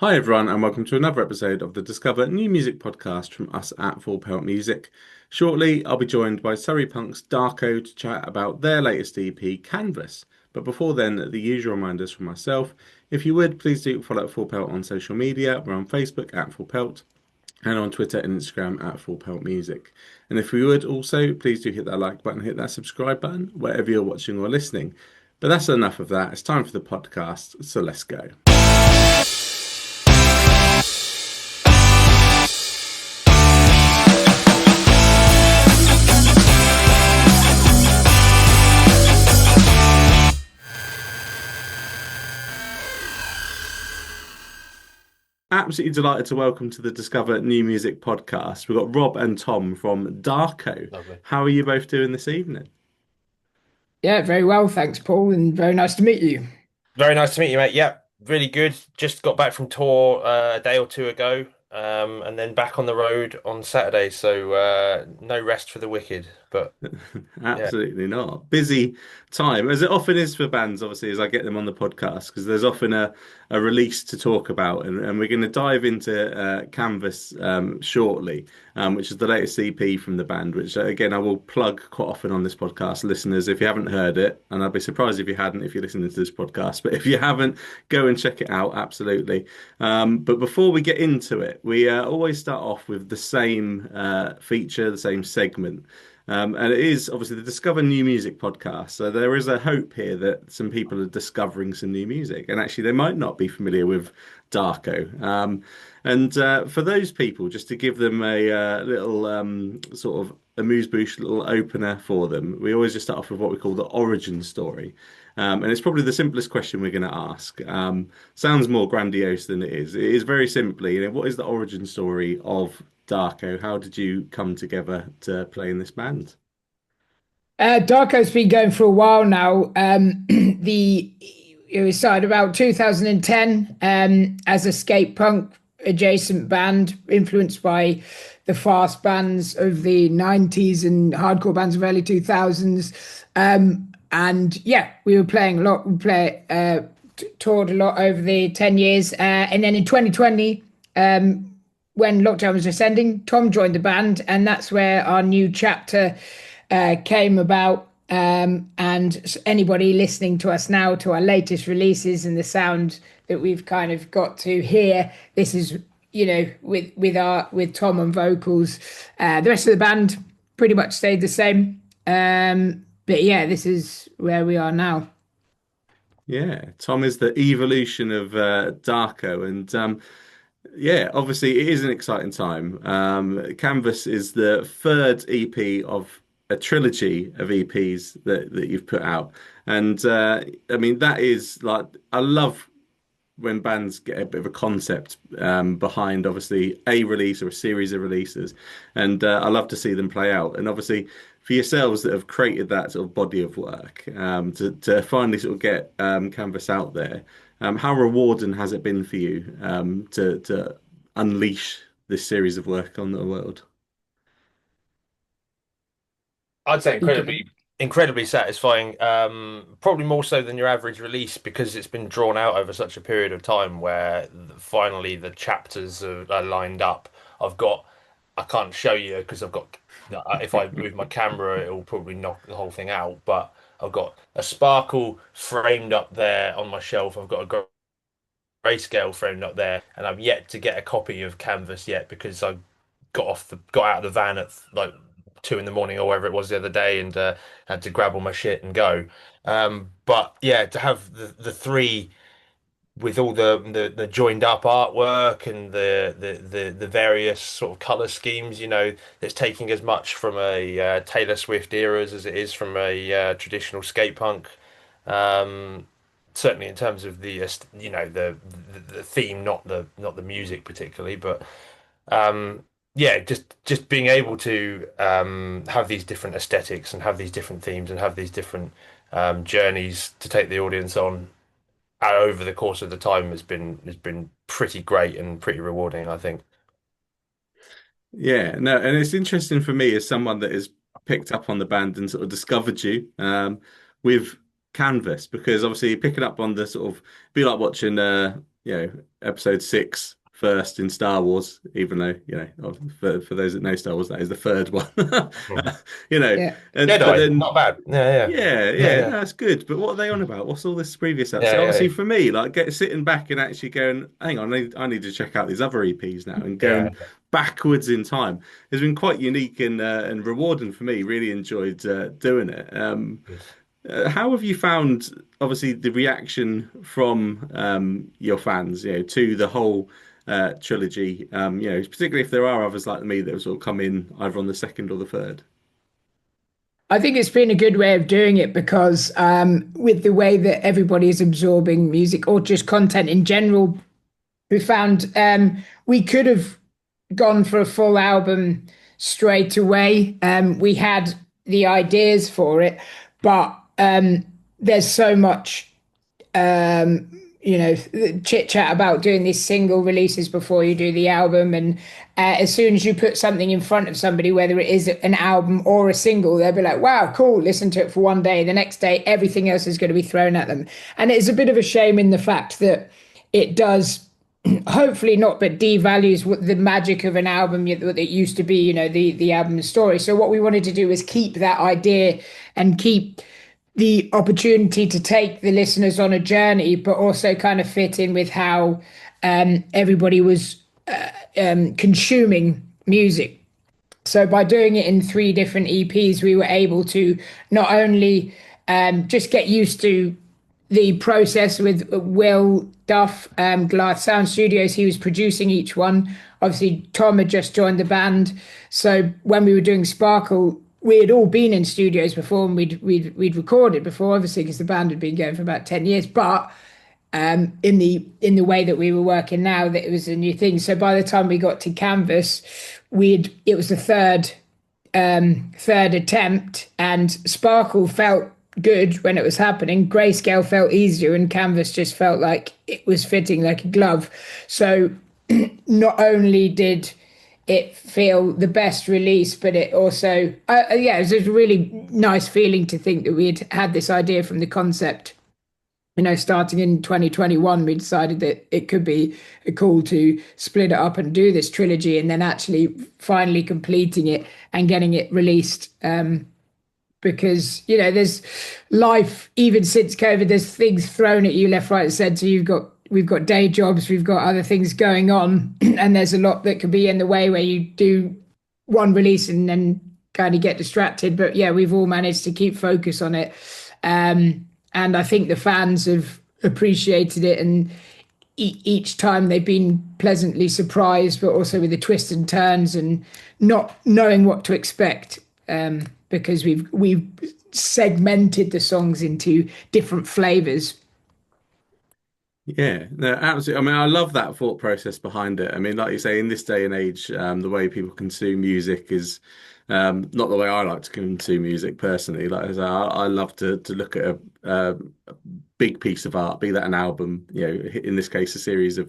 Hi everyone, and welcome to another episode of the Discover New Music podcast from us at Pelt Music. Shortly, I'll be joined by Surrey Punk's Darko to chat about their latest EP, Canvas. But before then, the usual reminders from myself. If you would, please do follow Pelt on social media. We're on Facebook at Pelt and on Twitter and Instagram at Pelt Music. And if you would also, please do hit that like button, hit that subscribe button, wherever you're watching or listening. But that's enough of that. It's time for the podcast, so let's go. Absolutely delighted to welcome to the Discover New Music podcast. We've got Rob and Tom from Darko. Lovely. How are you both doing this evening? Yeah, very well, thanks, Paul, and very nice to meet you. Very nice to meet you, mate. Yeah, really good. Just got back from tour a day or two ago, and then back on the road on Saturday. So no rest for the wicked. But yeah, Absolutely not. Busy time, as it often is for bands, obviously, as I get them on the podcast, because there's often a release to talk about. And we're going to dive into Canvas shortly, which is the latest EP from the band, which, again, I will plug quite often on this podcast, listeners, if you haven't heard it. And I'd be surprised if you hadn't, if you're listening to this podcast. But if you haven't, go and check it out, absolutely. But before we get into it, we always start off with the same feature, the same segment. And it is obviously the Discover New Music podcast. So there is a hope here that some people are discovering some new music. And actually, they might not be familiar with Darko. And for those people, just to give them a little sort of amuse-bouche little opener for them, we always just start off with what we call the origin story. And it's probably the simplest question we're going to ask. Sounds more grandiose than it is. It is very simply, what is the origin story of Darko? How did you come together to play in this band? Darko's been going for a while now. The It was started about 2010 as a skate punk adjacent band, influenced by the fast bands of the 90s and hardcore bands of early 2000s. And yeah, we were playing a lot. Toured a lot over the 10 years, and then in 2020. When lockdown was descending, Tom joined the band, and that's where our new chapter came about. And anybody listening to us now, to our latest releases and the sound that we've kind of got to hear, this is, with Tom on vocals. The rest of the band pretty much stayed the same. But yeah, this is where we are now. Yeah, Tom is the evolution of Darko, and yeah, obviously it is an exciting time. Canvas is the third EP of a trilogy of EPs that you've put out, and I mean that is like I love when bands get a bit of a concept behind obviously a release or a series of releases, and I love to see them play out. And obviously for yourselves that have created that sort of body of work, to finally sort of get Canvas out there, how rewarding has it been for you to unleash this series of work on the world? I'd say You go. incredibly satisfying. Probably more so than your average release because it's been drawn out over such a period of time where finally the chapters are lined up. I've got, I can't show you because I've got, if I move my camera, it will probably knock the whole thing out. But I've got a sparkle framed up there on my shelf. I've got a grayscale framed up there, and I've yet to get a copy of Canvas yet because I got out of the van at like 2 in the morning or wherever it was the other day and had to grab all my shit and go. But yeah, to have the three with all the joined up artwork and the various sort of color schemes, that's taking as much from a Taylor Swift eras as it is from a traditional skate punk. Um, Certainly in terms of the theme, not the music particularly, but yeah, just being able to have these different aesthetics and have these different themes and have these different journeys to take the audience on over the course of the time has been pretty great and pretty rewarding, I think. Yeah, no, and it's interesting for me as someone that has picked up on the band and sort of discovered you with Canvas, because obviously picking up on the sort of be like watching episode six first in Star Wars, even though, for those that know Star Wars, that is the third one. Mm. You know, and but Jedi, then not bad. Yeah, yeah, yeah, yeah, no, yeah, that's good. But what are they on about? What's all this previous stuff? yeah, So yeah, obviously yeah, for me, like sitting back and actually going, hang on, I need to check out these other EPs now and yeah. going backwards in time has been quite unique and rewarding for me. Really enjoyed doing it. Good. How have you found, obviously, the reaction from your fans, to the whole trilogy? Particularly if there are others like me that have sort of come in either on the second or the third. I think it's been a good way of doing it because with the way that everybody is absorbing music or just content in general, we found we could have gone for a full album straight away. We had the ideas for it, but there's so much you know, chit chat about doing these single releases before you do the album. And as soon as you put something in front of somebody, whether it is an album or a single, they'll be like, wow, cool, listen to it for one day. The next day, everything else is going to be thrown at them. And it's a bit of a shame in the fact that it does hopefully not, but devalues what the magic of an album that it used to be, the album story. So what we wanted to do is keep that idea and keep the opportunity to take the listeners on a journey, but also kind of fit in with how everybody was consuming music. So by doing it in three different EPs, we were able to not only just get used to the process with Will Duff, Glass Sound Studios. He was producing each one. Obviously, Tom had just joined the band, so when we were doing Sparkle, we had all been in studios before and we'd recorded before, obviously, because the band had been going for about 10 years. But in the way that we were working now, that it was a new thing. So by the time we got to Canvas, it was the third attempt, and Sparkle felt good when it was happening. Grayscale felt easier, and Canvas just felt like it was fitting like a glove. So not only did it feel the best release, but it also, yeah, it was a really nice feeling to think that we had this idea from the concept. Starting in 2021, we decided that it could be cool to split it up and do this trilogy, and then actually finally completing it and getting it released. Because there's life even since COVID. There's things thrown at you left, right, and centre. We've got day jobs, we've got other things going on, and there's a lot that could be in the way where you do one release and then kind of get distracted. But yeah, we've all managed to keep focus on it, and I think the fans have appreciated it, and each time they've been pleasantly surprised, but also with the twists and turns and not knowing what to expect. Because we've segmented the songs into different flavors. Yeah, no, absolutely. I mean, I love that thought process behind it. I mean, like you say, in this day and age, the way people consume music is not the way I like to consume music personally. Like I say, I love to look at a big piece of art, be that an album, in this case, a series of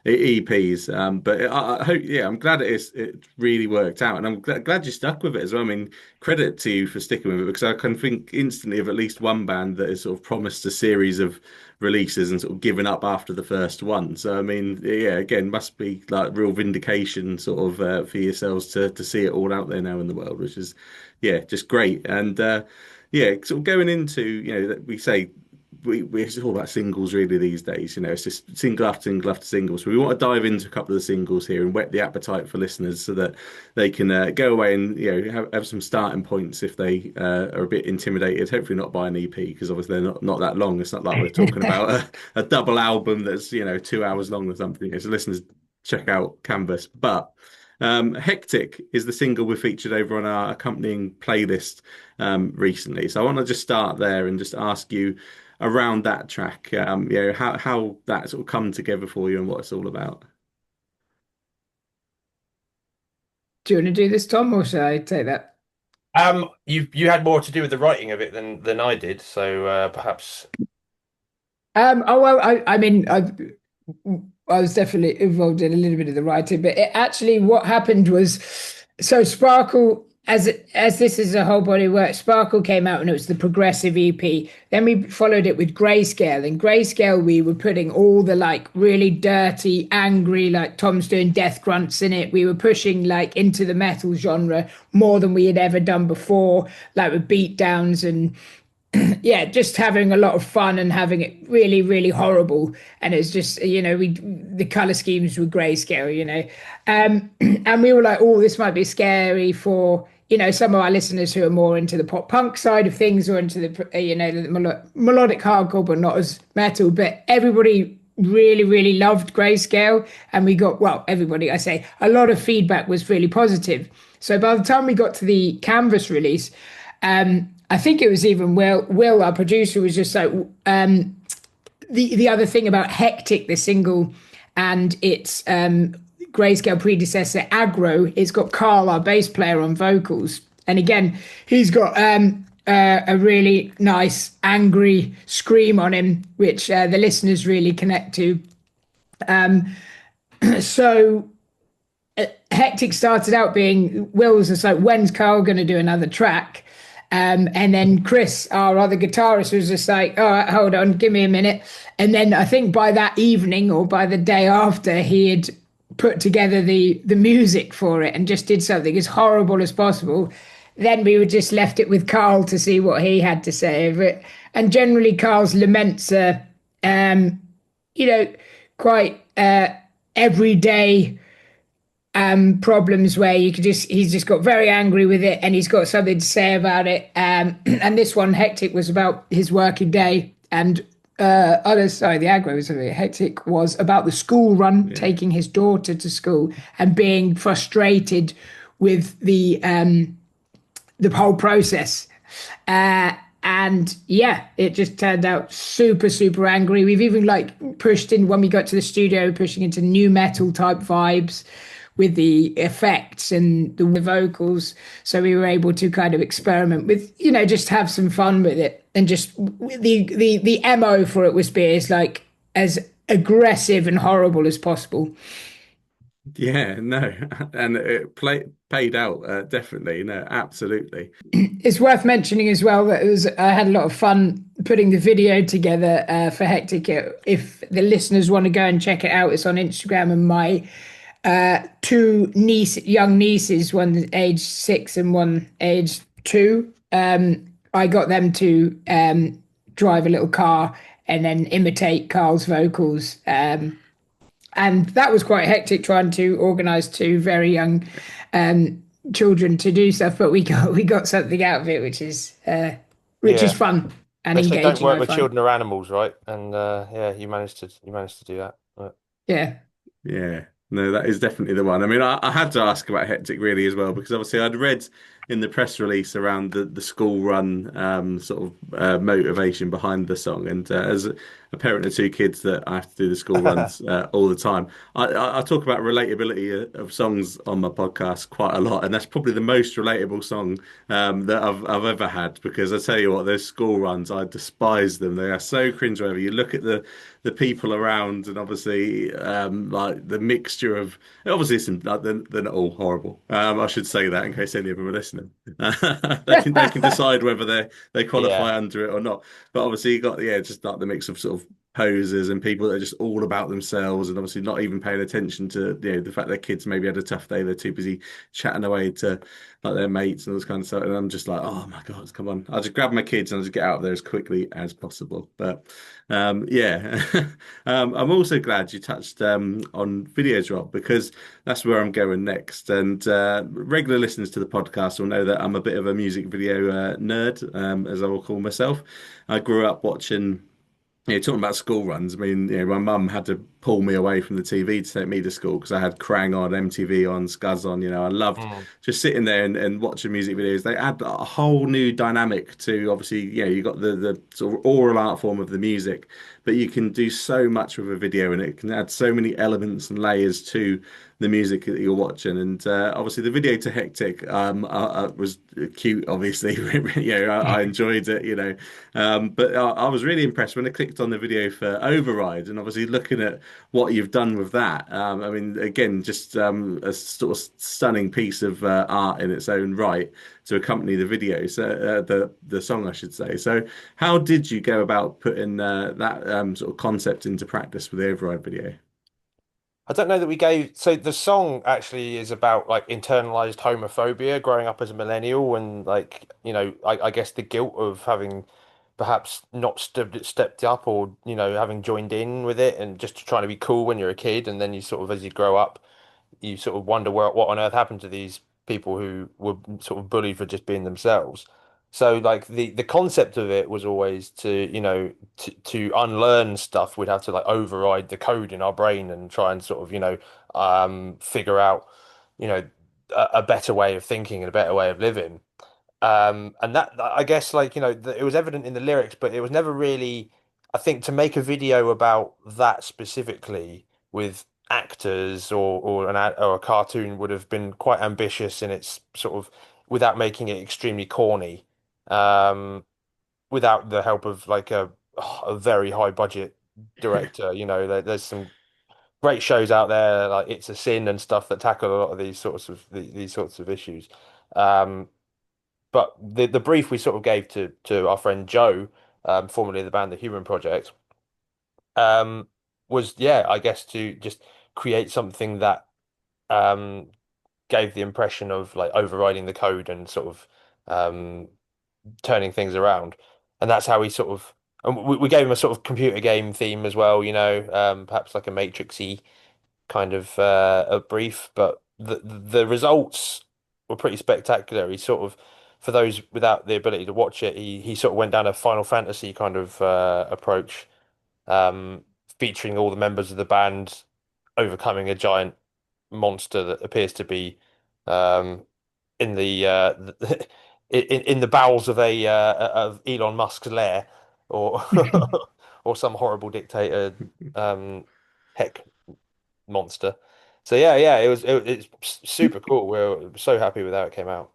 EPs. But I hope, yeah, I'm glad it really worked out, and I'm glad you stuck with it as well. I mean, credit to you for sticking with it, because I can think instantly of at least one band that has sort of promised a series of releases and sort of given up after the first one. So I mean, yeah, again, must be like real vindication sort of for yourselves to see it all out there now in the world, which is yeah, just great. And yeah, sort of going into that we say it's all about singles really these days. It's just single after single. So we want to dive into a couple of the singles here and whet the appetite for listeners so that they can go away and have some starting points if they are a bit intimidated. Hopefully not by an EP, because obviously they're not that long. It's not like we're talking about a double album that's 2 hours long or something. So listeners, check out Canvas. But Hectic is the single we featured over on our accompanying playlist recently. So I want to just start there and just ask you around that track, how that sort of come together for you and what it's all about. Do you want to do this, Tom, or should I take that? You had more to do with the writing of it than I did, so perhaps. Oh well, I mean, I was definitely involved in a little bit of the writing, but what happened was, so Sparkle as this is a whole body of work, Sparkle came out and it was the progressive EP. Then we followed it with Grayscale. In Grayscale, we were putting all the like really dirty, angry, like Tom's doing death grunts in it. We were pushing like into the metal genre more than we had ever done before, like with beat downs and yeah, just having a lot of fun and having it really, really horrible. And it's just, we the color schemes were grayscale, and we were like, oh, this might be scary for some of our listeners who are more into the pop punk side of things or into the melodic hardcore, but not as metal. But everybody really, really loved grayscale, and we got everybody. I say a lot of feedback was really positive. So by the time we got to the Canvas release. I think it was even Will, our producer, was just like the other thing about Hectic, the single, and its Grayscale predecessor Aggro. It's got Carl, our bass player, on vocals, and again, he's got a really nice angry scream on him, which the listeners really connect to. So Hectic started out being Will's just like, when's Carl going to do another track? And then Chris, our other guitarist, was just like, all right, hold on, give me a minute. And then I think by that evening or by the day after, he had put together the music for it and just did something as horrible as possible. Then we were just left it with Carl to see what he had to say of it. And generally, Carl's laments are, quite everyday problems where he's just got very angry with it and he's got something to say about it. And this one, Hectic, was about his working day. And the Aggro was Hectic was about the school run, taking his daughter to school and being frustrated with the whole process. And yeah, it just turned out super, super angry. We've even like pushed in when we got to the studio, pushing into new metal type vibes with the effects and the vocals. So we were able to kind of experiment with, just have some fun with it. And just the MO for it was be as like as aggressive and horrible as possible. Yeah, no, and it paid out definitely. No, absolutely. It's worth mentioning as well that I had a lot of fun putting the video together for Hectic. If the listeners want to go and check it out, it's on Instagram, and my two young nieces, one age 6 and one age 2. I got them to drive a little car and then imitate Carl's vocals. And that was quite hectic trying to organise two very young children to do stuff, but we got something out of it, which is fun and they engaging. Don't work with children or animals, right? And you managed to do that. Right. Yeah. No, that is definitely the one. I mean, I had to ask about Hectic really as well, because obviously I'd read in the press release around the school run motivation behind the song. And as a parent of 2 kids that I have to do the school runs all the time, I talk about relatability of songs on my podcast quite a lot. And that's probably the most relatable song that I've ever had, because I tell you what, those school runs, I despise them. They are so cringeworthy. You look at the people around, and obviously like the mixture of obviously they're not all horrible. I should say that in case any of them are listening. They can decide whether they qualify under it or not. But obviously you got just like the mix of sort of posers and people that are just all about themselves, and obviously not even paying attention to the fact their kids maybe had a tough day. They're too busy chatting away to like their mates and all this kind of stuff. And I'm just like, oh my God, come on! I'll just grab my kids and I'll just get out of there as quickly as possible. But I'm also glad you touched on videos, Rob, because that's where I'm going next. And regular listeners to the podcast will know that I'm a bit of a music video nerd, as I will call myself. I grew up watching. Talking about school runs, I mean, my mum had to pull me away from the TV to take me to school because I had Krang on, MTV on, Scuzz on. I loved just sitting there and watching music videos. They add a whole new dynamic to, obviously, you got the sort of oral art form of the music, but you can do so much with a video, and it can add so many elements and layers to the music that you're watching. And obviously the video to Hectic was cute, obviously. I enjoyed it, but I was really impressed when I clicked on the video for Override, and obviously looking at what you've done with that. I mean, again, just a sort of stunning piece of art in its own right to accompany the video, so the song, I should say. So, how did you go about putting that sort of concept into practice with the Override video? I don't know that we gave. So the song actually is about like internalized homophobia, growing up as a millennial, and like I guess the guilt of having perhaps not stepped up, or having joined in with it, and just trying to be cool when you're a kid, and then you sort of as you grow up, you sort of wonder what on earth happened to these people who were sort of bullied for just being themselves. So like the concept of it was always to, to unlearn stuff, we'd have to like override the code in our brain and try and sort of, figure out, you know, a better way of thinking and a better way of living. And that I guess like it was evident in the lyrics, but it was never really. I think to make a video about that specifically with actors or a cartoon would have been quite ambitious in its sort of without making it extremely corny, um, without the help of like a very high budget director. There's some great shows out there like It's a Sin and stuff that tackle a lot of these sorts of issues. Um, but the brief we sort of gave to our friend Joe, formerly of the band The Human Project, um, was yeah, I guess to just create something that um, gave the impression of like overriding the code and sort of um, turning things around. And that's how we sort of and we gave him a sort of computer game theme as well, perhaps like a Matrixy kind of a brief, but the results were pretty spectacular. He sort of, for those without the ability to watch it, he sort of went down a Final Fantasy kind of approach, um, featuring all the members of the band overcoming a giant monster that appears to be um, in in the bowels of Elon Musk's lair, or or some horrible dictator heck monster. So yeah, it's super cool. We're so happy with how it came out.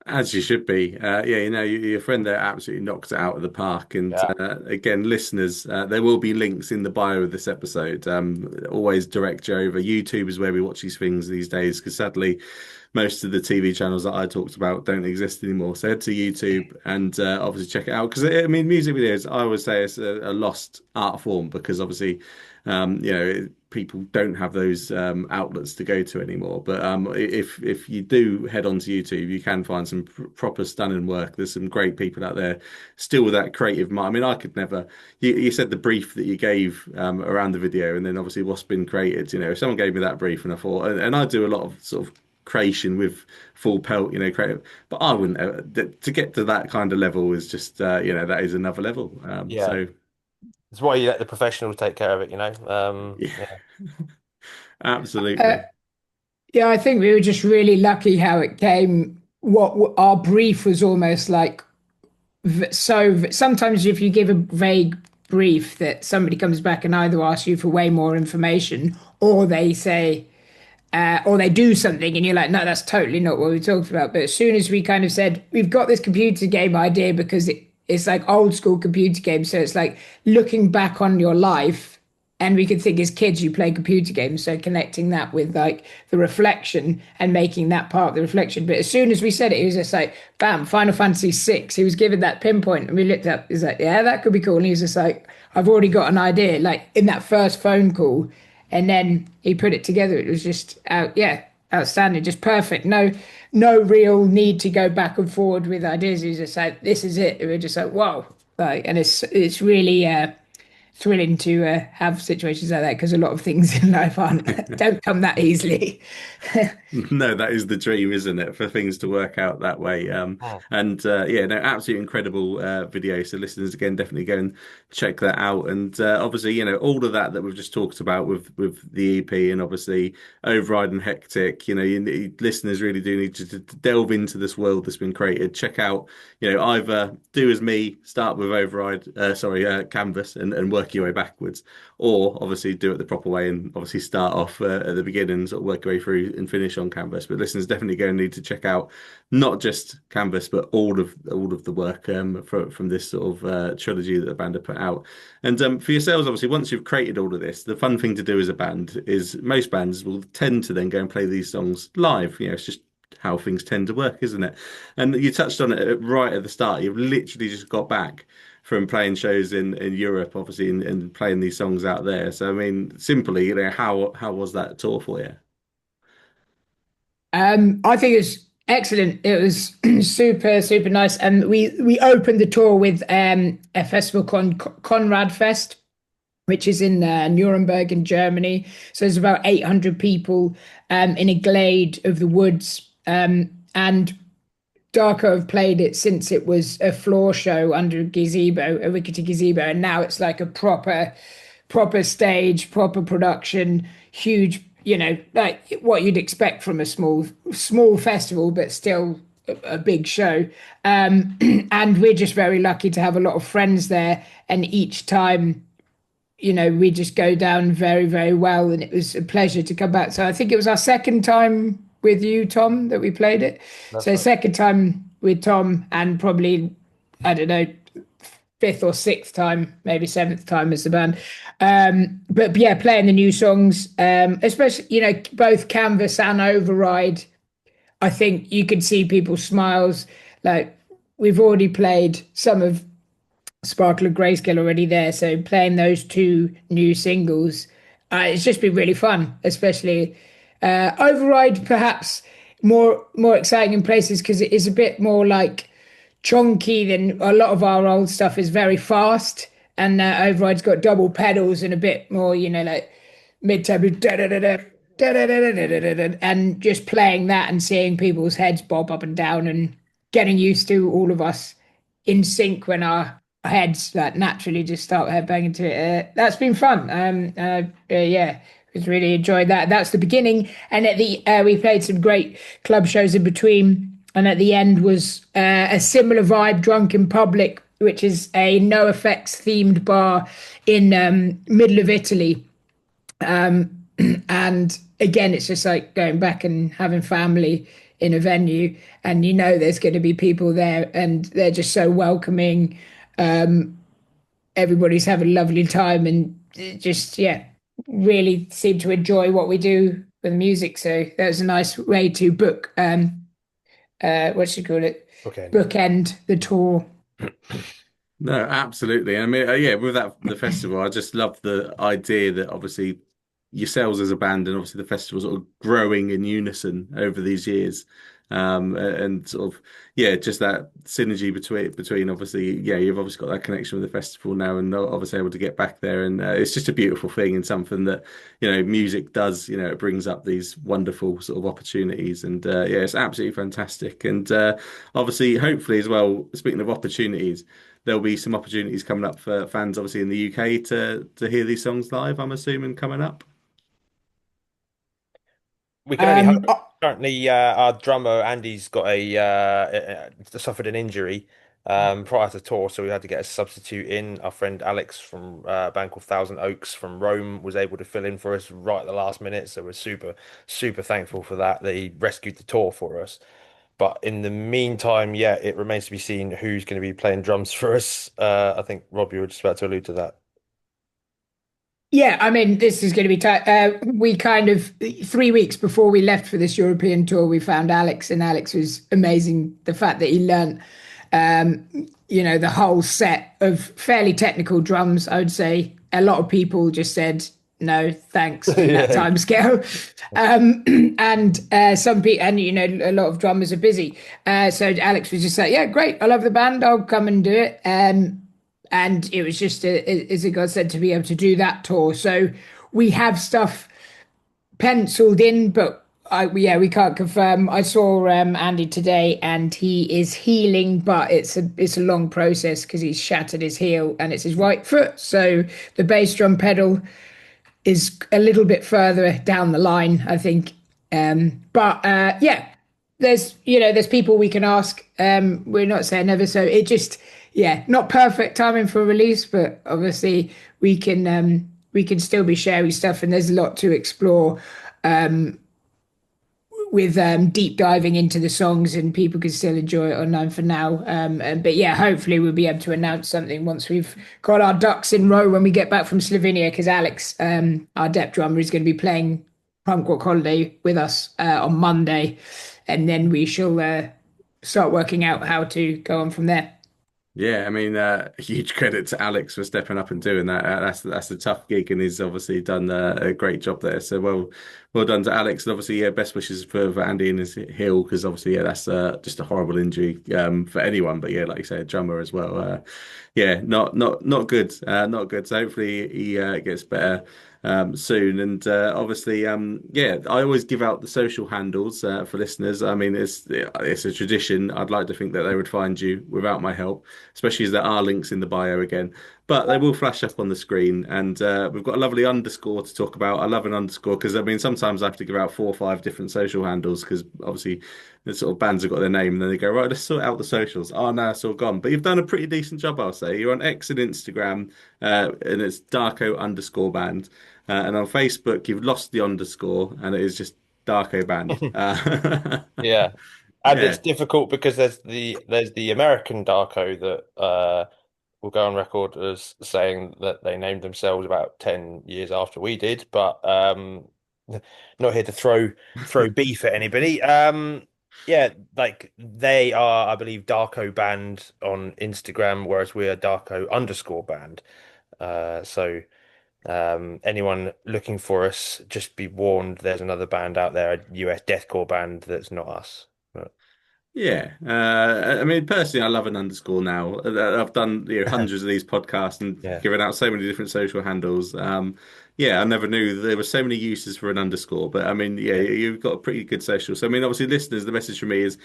As you should be. Yeah, your friend there absolutely knocked it out of the park. And Yeah. again, listeners, there will be links in the bio of this episode. Always direct you over. YouTube is where we watch these things these days, because sadly, most of the TV channels that I talked about don't exist anymore. So head to YouTube and obviously check it out. Because I mean, music videos, I would say it's a lost art form because obviously, people don't have those outlets to go to anymore. But if you do head onto YouTube, you can find some proper stunning work. There's some great people out there still with that creative mind. I mean, I could never. You said the brief that you gave around the video, and then obviously what's been created. If someone gave me that brief, and I thought, and I do a lot of sort of creation with full pelt, creative. But I wouldn't to get to that kind of level is just that is another level. Yeah. So It's why you let the professionals take care of it. yeah, Yeah. Uh, absolutely. yeah, I think we were just really lucky how it came. Our brief was almost like sometimes if you give a vague brief that somebody comes back and either asks you for way more information or they say or they do something and you're like, no, that's totally not what we talked about. But as soon as we kind of said, we've got this computer game idea because it's like old school computer games. So it's like looking back on your life. And we could think as kids, you play computer games. So connecting that with like the reflection and making that part of the reflection. But as soon as we said it, he was just like, bam, Final Fantasy VI. He was given that pinpoint. And we looked up, he's like, yeah, that could be cool. And he was just like, I've already got an idea. Like in that first phone call, and then he put it together. It was just yeah, outstanding, just perfect. No real need to go back and forward with ideas. He was just like, this is it. We were just like, whoa, like, and it's really thrilling to have situations like that because a lot of things in life aren't don't come that easily. No, that is the dream, isn't it? For things to work out that way. Oh, And yeah, no, absolutely incredible video. So listeners, again, definitely go and check that out. And obviously, all of that we've just talked about with the EP and obviously Override and Hectic. Listeners really do need to delve into this world that's been created. Check out, either do as me, start with Override, sorry, Canvas, and work work your way backwards, or obviously do it the proper way and obviously start off at the beginning, sort of work your way through and finish on Canvas. But listeners definitely going to need to check out not just Canvas, but all of the work from this sort of trilogy that the band have put out. And for yourselves, obviously, once you've created all of this, the fun thing to do as a band is most bands will tend to then go and play these songs live. It's just how things tend to work, isn't it? And you touched on it right at the start. You've literally just got back from playing shows in Europe, obviously, and playing these songs out there. So, I mean, simply, how was that tour for you? I think it was excellent. It was super, super nice. And we opened the tour with a festival called Conrad Fest, which is in Nuremberg in Germany. So there's about 800 people in a glade of the woods. And Darko have played it since it was a floor show under a gazebo, a rickety gazebo, and now it's like a proper stage, proper production, huge, like what you'd expect from a small festival, but still a big show. And we're just very lucky to have a lot of friends there, and each time we just go down very, very well, and it was a pleasure to come back. So I think it was our second time with you, Tom, that we played it. That's So right. second time with Tom, and probably, I don't know, fifth or sixth time, maybe seventh time as the band. But yeah, playing the new songs, especially, both Canvas and Override, I think you could see people's smiles. Like, we've already played some of Sparkle of Grayscale already there. So playing those two new singles, it's just been really fun, especially Override, perhaps more exciting in places because it is a bit more like chunky than a lot of our old stuff is very fast. And Override's got double pedals and a bit more, like mid-tempo, and just playing that and seeing people's heads bob up and down and getting used to all of us in sync when our heads like naturally just start headbanging to it. That's been fun. Yeah, was really enjoyed that. That's the beginning, and at the we played some great club shows in between, and at the end was a similar vibe, Drunk in Public, which is a no effects themed bar in middle of Italy. And again, it's just like going back and having family in a venue, and there's going to be people there, and they're just so welcoming. Everybody's having a lovely time, and just really seem to enjoy what we do with music. So that was a nice way to book what should you call it? Okay. Bookend the tour. No, absolutely. I mean, yeah, with that the festival, I just love the idea that obviously yourselves as a band and obviously the festival sort of growing in unison over these years. And sort of just that synergy between obviously you've obviously got that connection with the festival now and obviously able to get back there, and it's just a beautiful thing and something that music does, it brings up these wonderful sort of opportunities, and it's absolutely fantastic. And obviously hopefully as well, speaking of opportunities, there'll be some opportunities coming up for fans obviously in the UK to hear these songs live, I'm assuming, coming up. We can only hope. Um, uh, Currently, our drummer Andy's got suffered an injury prior to tour, so we had to get a substitute in. Our friend Alex from a band called Thousand Oaks from Rome was able to fill in for us right at the last minute, so we're super, super thankful for that. That he rescued the tour for us. But in the meantime, it remains to be seen who's going to be playing drums for us. I think Rob, you were just about to allude to that. Yeah, I mean, this is going to be tight. We kind of 3 weeks before we left for this European tour, we found Alex, and Alex was amazing. The fact that he learned, the whole set of fairly technical drums, I would say. A lot of people just said no, thanks in that Yeah. time scale. And some people, and a lot of drummers are busy. So Alex was just like, yeah, great, I love the band, I'll come and do it. And it was just as a godsend to be able to do that tour. So we have stuff penciled in, but we can't confirm. I saw Andy today, and he is healing, but it's a long process because he's shattered his heel and it's his right foot. So the bass drum pedal is a little bit further down the line, I think. But there's people we can ask. We're not saying never. So it just, not perfect timing for release, but obviously we can still be sharing stuff, and there's a lot to explore with deep diving into the songs, and people can still enjoy it online for now. But yeah, hopefully we'll be able to announce something once we've got our ducks in row when we get back from Slovenia, because Alex, our dep drummer, is going to be playing Punk Rock Holiday with us on Monday, and then we shall start working out how to go on from there. Yeah, I mean, huge credit to Alex for stepping up and doing that. That's a tough gig, and he's obviously done a great job there. So well done to Alex, and obviously, yeah, best wishes for Andy and his heel, because obviously, yeah, that's just a horrible injury for anyone. But yeah, like you say, a drummer as well. Yeah, not good, not good. So hopefully he gets better soon. And obviously, yeah, I always give out the social handles for listeners. I mean, it's a tradition. I'd like to think that they would find you without my help, especially as there are links in the bio again. But they will flash up on the screen, and we've got a lovely underscore to talk about. I love an underscore because I mean sometimes I have to give out 4 or 5 different social handles because obviously the sort of bands have got their name, and then they go right. Let's sort out the socials. Oh no, it's all gone. But you've done a pretty decent job, I'll say. You're on X and Instagram, and it's Darko underscore band, and on Facebook you've lost the underscore, and it is just Darko band. Yeah. And it's Yeah. difficult because there's the American Darko that will go on record as saying that they named themselves about 10 years after we did, but not here to throw beef at anybody. Yeah, like they are, I believe, Darko Band on Instagram, whereas we are Darko underscore band. So anyone looking for us, just be warned, there's another band out there, a US deathcore band that's not us. But, Yeah, I mean, personally, I love an underscore now. I've done hundreds of these podcasts and yeah. given out so many different social handles. Yeah, I never knew there were so many uses for an underscore. But I mean, yeah, Yeah. you've got a pretty good social. So I mean, obviously, listeners, the message from me is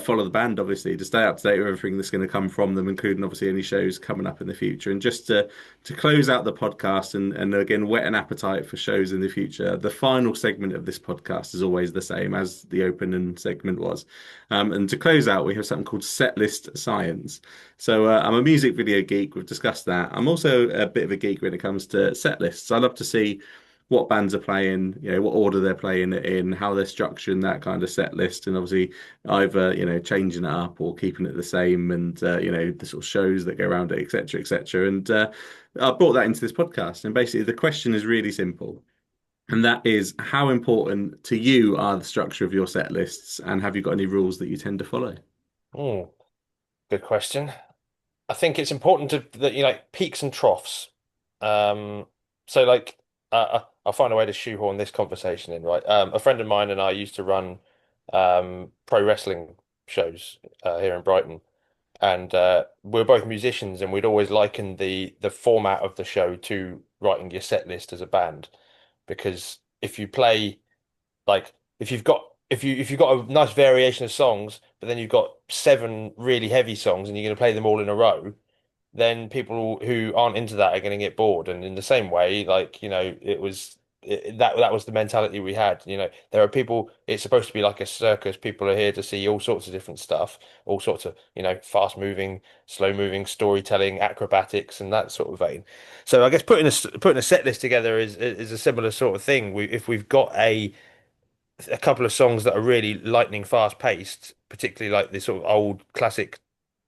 follow the band, obviously, to stay up to date with everything that's going to come from them, including obviously any shows coming up in the future. And just to close out the podcast and again whet an appetite for shows in the future. The final segment of this podcast is always the same as the opening segment was. And to close out, we have something called setlist science. So I'm a music video geek. We've discussed that. I'm also a bit of a geek when it comes to set lists. I love to see what bands are playing, what order they're playing it in, how they're structuring that kind of set list, and obviously either changing it up or keeping it the same, and the sort of shows that go around it, etc., etc. And I brought that into this podcast, and basically the question is really simple. And that is, how important to you are the structure of your set lists, and have you got any rules that you tend to follow? Mm, good question. I think it's important that you like peaks and troughs. So like I'll find a way to shoehorn this conversation in, right? A friend of mine and I used to run pro wrestling shows here in Brighton, and we are both musicians, and we'd always likened the format of the show to writing your set list as a band, because if you play like if you've got a nice variation of songs, but then you've got 7 really heavy songs and you're going to play them all in a row, then people who aren't into that are going to get bored. And in the same way, like, that was the mentality we had. There are people, it's supposed to be like a circus. People are here to see all sorts of different stuff, all sorts of, fast moving, slow moving, storytelling, acrobatics, and that sort of vein. So I guess putting a set list together is a similar sort of thing. If we've got a couple of songs that are really lightning fast paced, particularly like this sort of old classic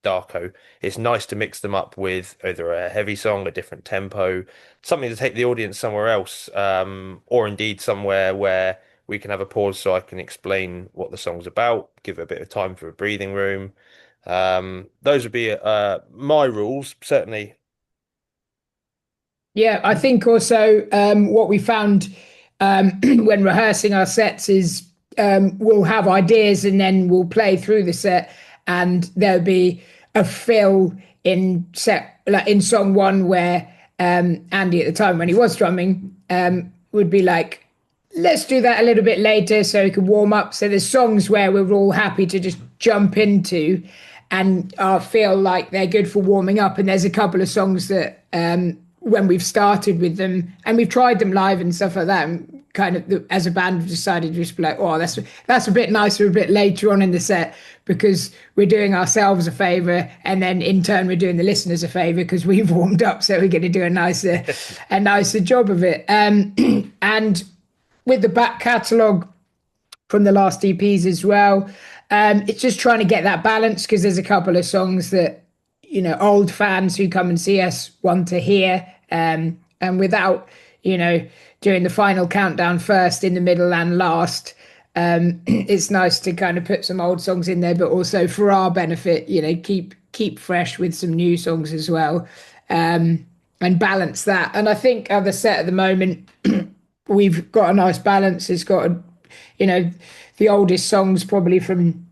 Darko, it's nice to mix them up with either a heavy song, a different tempo, something to take the audience somewhere else, or indeed somewhere where we can have a pause so I can explain what the song's about, give it a bit of time for a breathing room. Those would be my rules, certainly. Yeah, I think also what we found when rehearsing our sets is we'll have ideas and then we'll play through the set, and there'll be a fill in set, like in song one, where Andy at the time when he was drumming would be like, let's do that a little bit later so we can warm up. So there's songs where we're all happy to just jump into and feel like they're good for warming up. And there's a couple of songs that when we've started with them and we've tried them live and stuff like that, and kind of as a band we've decided to just be like, oh, that's a bit nicer a bit later on in the set because we're doing ourselves a favor, and then in turn we're doing the listeners a favor because we've warmed up, so we're going to do a nicer job of it. And with the back catalogue from the last EPs as well. It's just trying to get that balance because there's a couple of songs that old fans who come and see us want to hear, and without doing the final countdown first, in the middle, and last. It's nice to kind of put some old songs in there, but also for our benefit, keep fresh with some new songs as well, and balance that. And I think the set at the moment, we've got a nice balance. It's got the oldest songs probably from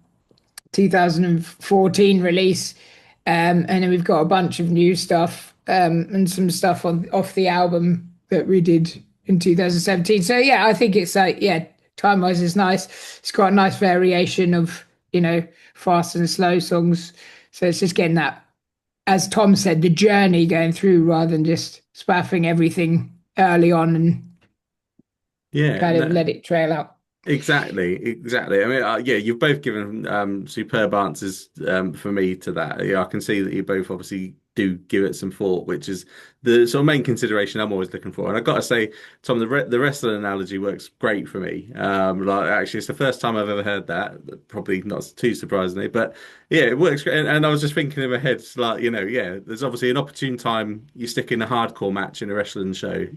2014 release, and then we've got a bunch of new stuff, and some stuff off the album that we did in 2017. So yeah, I think it's like, yeah, time wise is nice. It's got a nice variation of fast and slow songs, so it's just getting that, as Tom said, the journey going through rather than just spaffing everything early on and Yeah, kind of no, let it trail out. exactly. I mean, yeah, you've both given superb answers for me to that. Yeah, I can see that you both obviously do give it some thought, which is the sort of main consideration I'm always looking for. And I've got to say, Tom, the wrestling analogy works great for me. Like actually, it's the first time I've ever heard that. Probably not too surprisingly, but yeah, it works great. And I was just thinking in my head, it's like yeah, there's obviously an opportune time you stick in a hardcore match in a wrestling show,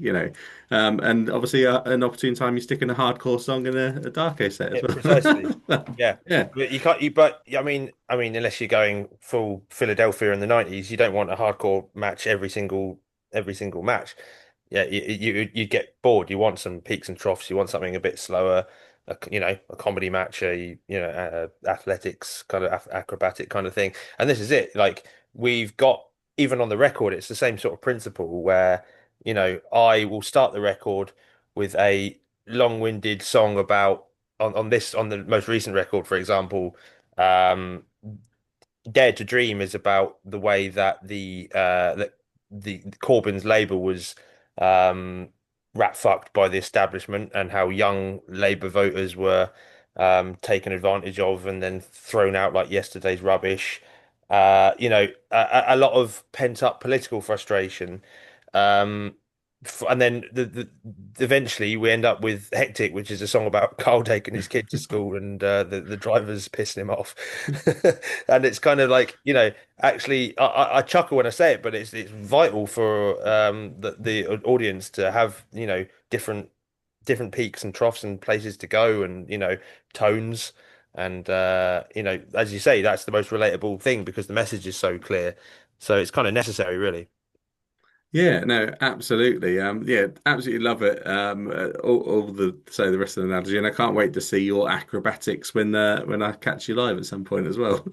and obviously an opportune time you stick in a hardcore song in a Darko set as Yeah, precisely. well. Yeah, Yeah. but you can't. But I mean, unless you're going full Philadelphia in the '90s, you don't want a hardcore match every single match. Yeah, you get bored. You want some peaks and troughs. You want something a bit slower. A comedy match, athletics kind of acrobatic kind of thing. And this is it. Like we've got even on the record, it's the same sort of principle where I will start the record with a long-winded song about on the most recent record, for example, um, Dare to Dream is about the way that the Corbyn's Labour was um, rat fucked by the establishment and how young Labour voters were taken advantage of and then thrown out like yesterday's rubbish. A lot of pent up political frustration. Um, and then eventually we end up with Hectic, which is a song about Carl taking his kid to school and the driver's pissing him off. And it's kind of like, actually I chuckle when I say it, but it's vital for the audience to have, different peaks and troughs and places to go and, tones. And as you say, that's the most relatable thing because the message is so clear. So it's kind of necessary, really. Yeah, no, absolutely. Yeah, absolutely love it. All the rest of the analogy, and I can't wait to see your acrobatics when I catch you live at some point as well.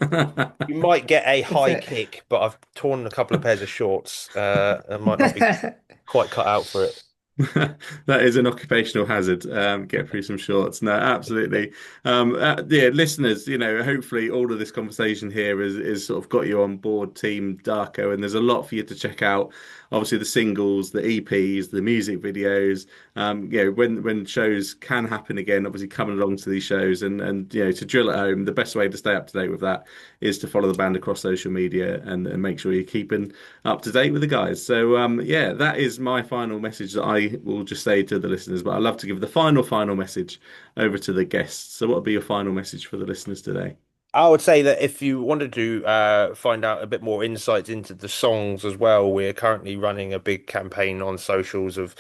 You might get a It's high kick, but I've torn a couple of pairs of shorts. I might not be a quite cut out for it. That is an occupational hazard. Get through some shorts. No, absolutely. Yeah, listeners, hopefully all of this conversation here is sort of got you on board Team Darko, and there's a lot for you to check out. Obviously, the singles, the EPs, the music videos. When shows can happen again, obviously coming along to these shows and to drill at home, the best way to stay up to date with that is to follow the band across social media and make sure you're keeping up to date with the guys. So yeah, that is my final message that I will just say to the listeners. But I'd love to give the final message over to the guests. So what would be your final message for the listeners today? I would say that if you wanted to find out a bit more insights into the songs as well, we're currently running a big campaign on socials of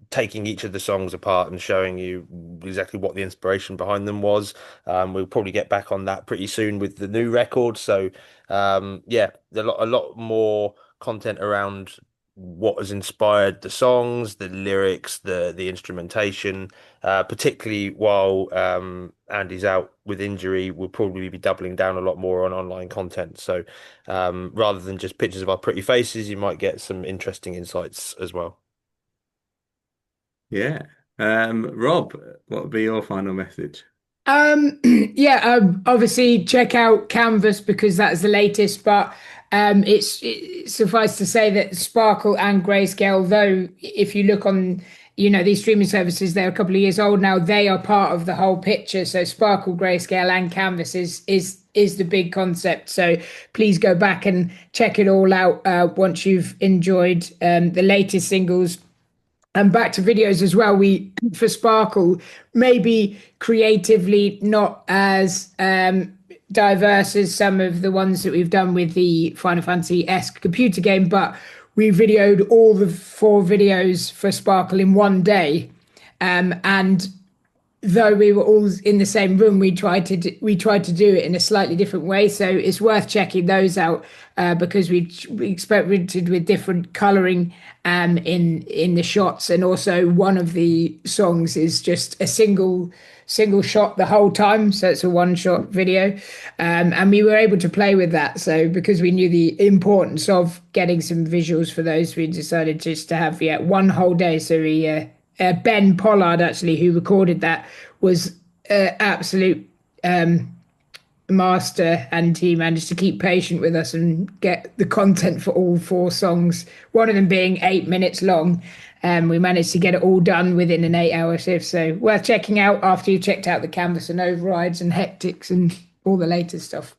taking each of the songs apart and showing you exactly what the inspiration behind them was. We'll probably get back on that pretty soon with the new record. So yeah, a lot more content around what has inspired the songs, the lyrics, the instrumentation. Particularly while Andy's out with injury, we'll probably be doubling down a lot more on online content. So rather than just pictures of our pretty faces, you might get some interesting insights as well. Yeah. Rob, what would be your final message? Yeah, obviously check out Canvas because that's the latest, but it's suffice to say that Sparkle and Grayscale, though if you look on these streaming services, they're a couple of years old now. They are part of the whole picture. So Sparkle, Grayscale, and Canvas is the big concept. So please go back and check it all out once you've enjoyed the latest singles. And back to videos as well. We, for Sparkle, maybe creatively not as diverse as some of the ones that we've done with the Final Fantasy-esque computer game, but we videoed all the 4 videos for Sparkle in one day. And though we were all in the same room, we tried to do it in a slightly different way. So it's worth checking those out because we experimented with different coloring in the shots, and also one of the songs is just a single shot the whole time, so it's a one shot video, and we were able to play with that. So because we knew the importance of getting some visuals for those, we decided just to have one whole day. So we Ben Pollard, actually, who recorded that, was absolute master, and he managed to keep patient with us and get the content for all 4 songs, one of them being 8 minutes long. We managed to get it all done within an 8-hour shift. So worth checking out after you've checked out the Canvas and Overrides and Hectics and all the latest stuff.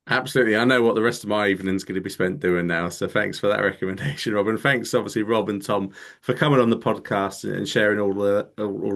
Absolutely. I know what the rest of my evening's going to be spent doing now. So thanks for that recommendation, Rob. And thanks, obviously, Rob and Tom, for coming on the podcast and sharing all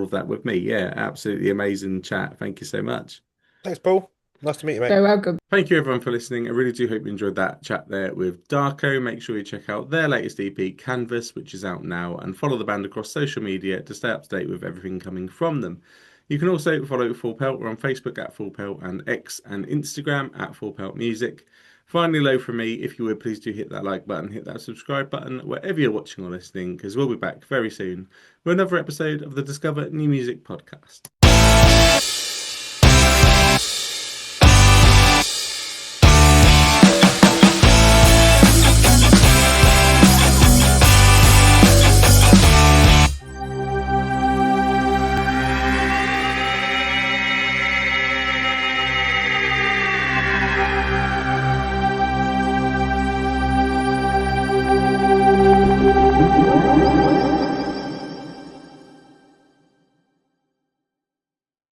of that with me. Yeah, absolutely amazing chat. Thank you so much. Thanks, Paul. Nice to meet you, mate. So welcome. Thank you, everyone, for listening. I really do hope you enjoyed that chat there with Darko. Make sure you check out their latest EP, Canvas, which is out now, and follow the band across social media to stay up to date with everything coming from them. You can also follow Full Pelt. We're on Facebook at Full Pelt and X and Instagram at Full Pelt Music. Finally, low from me, if you would, please do hit that like button, hit that subscribe button, wherever you're watching or listening, because we'll be back very soon with another episode of the Discover New Music podcast.